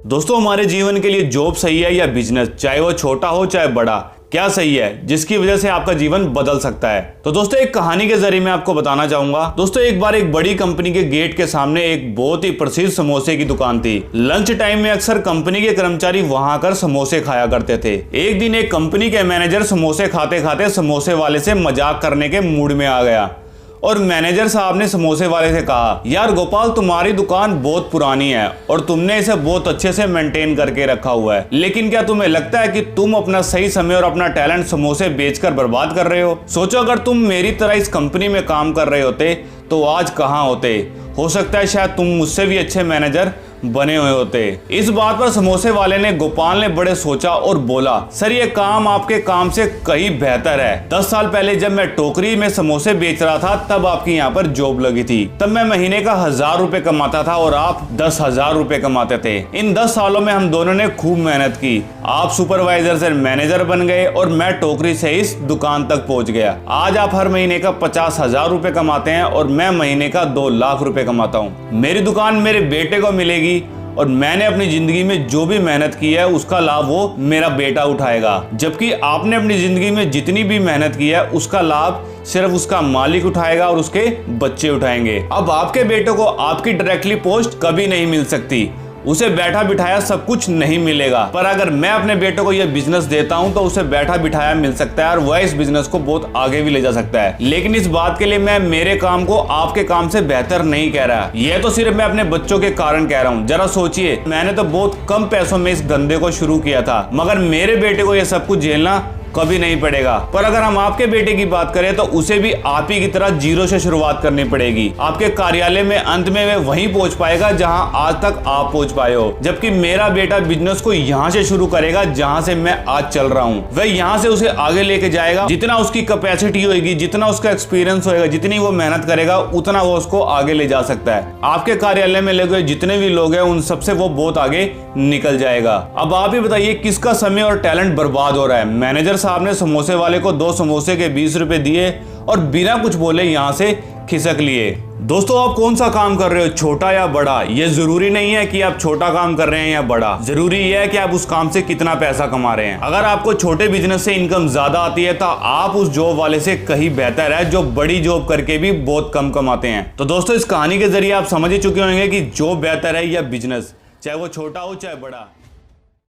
दोस्तों, हमारे जीवन के लिए जॉब सही है या बिजनेस, चाहे वो छोटा हो चाहे बड़ा, क्या सही है जिसकी वजह से आपका जीवन बदल सकता है। तो दोस्तों, एक कहानी के जरिए मैं आपको बताना चाहूंगा। दोस्तों, एक बार एक बड़ी कंपनी के गेट के सामने एक बहुत ही प्रसिद्ध समोसे की दुकान थी। लंच टाइम में अक्सर कंपनी के कर्मचारी वहां आकर समोसे खाया करते थे। एक दिन एक कंपनी के मैनेजर समोसे खाते खाते समोसे वाले से मजाक करने के मूड में आ गया और मैनेजर साहब ने समोसे वाले से कहा, यार गोपाल, तुम्हारी दुकान बहुत पुरानी है और तुमने इसे बहुत अच्छे से मेंटेन करके रखा हुआ है, लेकिन क्या तुम्हें लगता है कि तुम अपना सही समय और अपना टैलेंट समोसे बेचकर बर्बाद कर रहे हो? सोचो, अगर तुम मेरी तरह इस कंपनी में काम कर रहे होते तो आज कहाँ होते। हो सकता है शायद तुम मुझसे भी अच्छे मैनेजर बने हुए होते। इस बात पर समोसे वाले ने गोपाल ने बड़े सोचा और बोला, सर, ये काम आपके काम से कहीं बेहतर है। 10 साल पहले जब मैं टोकरी में समोसे बेच रहा था तब आपकी यहाँ पर जॉब लगी थी। तब मैं महीने का 1000 रुपए कमाता था और आप 10,000 रुपए कमाते थे। इन 10 सालों में हम दोनों ने खूब मेहनत की। आप सुपरवाइजर से मैनेजर बन गए और मैं टोकरी से इस दुकान तक पहुंच गया। आज आप हर महीने का 50,000 रुपए कमाते हैं और मैं महीने का 2 लाख रुपए कमाता हूँ। मेरी दुकान मेरे बेटे को मिलेगी और मैंने अपनी जिंदगी में जो भी मेहनत की है उसका लाभ वो मेरा बेटा उठाएगा, जबकि आपने अपनी जिंदगी में जितनी भी मेहनत की है उसका लाभ सिर्फ उसका मालिक उठाएगा और उसके बच्चे उठाएंगे। अब आपके बेटे को आपकी डायरेक्टली पोस्ट कभी नहीं मिल सकती, उसे बैठा बिठाया सब कुछ नहीं मिलेगा। पर अगर मैं अपने बेटे को यह बिजनेस देता हूं तो उसे बैठा बिठाया मिल सकता है और वह इस बिजनेस को बहुत आगे भी ले जा सकता है। लेकिन इस बात के लिए मैं मेरे काम को आपके काम से बेहतर नहीं कह रहा, यह तो सिर्फ मैं अपने बच्चों के कारण कह रहा हूं। जरा सोचिए, मैंने तो बहुत कम पैसों में इस धंधे को शुरू किया था, मगर मेरे बेटे को यह सब कुछ झेलना कभी नहीं पड़ेगा। पर अगर हम आपके बेटे की बात करें तो उसे भी आप ही की तरह जीरो से शुरुआत करनी पड़ेगी। आपके कार्यालय में अंत में वह वहीं पहुंच पाएगा जहां आज तक आप पहुंच पाए हो, जबकि मेरा बेटा बिजनेस को यहां से शुरू करेगा जहां से मैं आज चल रहा हूं। वह यहां से उसे आगे लेके जाएगा। जितना उसकी कैपेसिटी होगी, जितना उसका एक्सपीरियंस होगा, जितनी वो मेहनत करेगा, उतना वो उसको आगे ले जा सकता है। आपके कार्यालय में लगे जितने भी लोग हैं उन सबसे वो बहुत आगे निकल जाएगा। अब आप ही बताइए, किसका समय और टैलेंट बर्बाद हो रहा है? मैनेजर साहब ने समोसे वाले को 2 समोसे के 20 रुपए दिए और बिना कुछ बोले यहां से खिसक लिए। दोस्तों, आप कौन सा काम कर रहे हो, छोटा या बड़ा? ये जरूरी नहीं है कि आप छोटा काम कर रहे हैं या बड़ा, जरूरी यह है कि आप उस काम से कितना पैसा कमा रहे हैं। अगर आपको छोटे बिजनेस से इनकम ज्यादा आती है तो आप उस जॉब वाले से कहीं बेहतर है जो बड़ी जॉब करके भी बहुत कम कमाते हैं। तो दोस्तों, इस कहानी के जरिए आप समझ ही चुके होंगे कि जॉब बेहतर है या बिजनेस, चाहे वो छोटा हो चाहे बड़ा।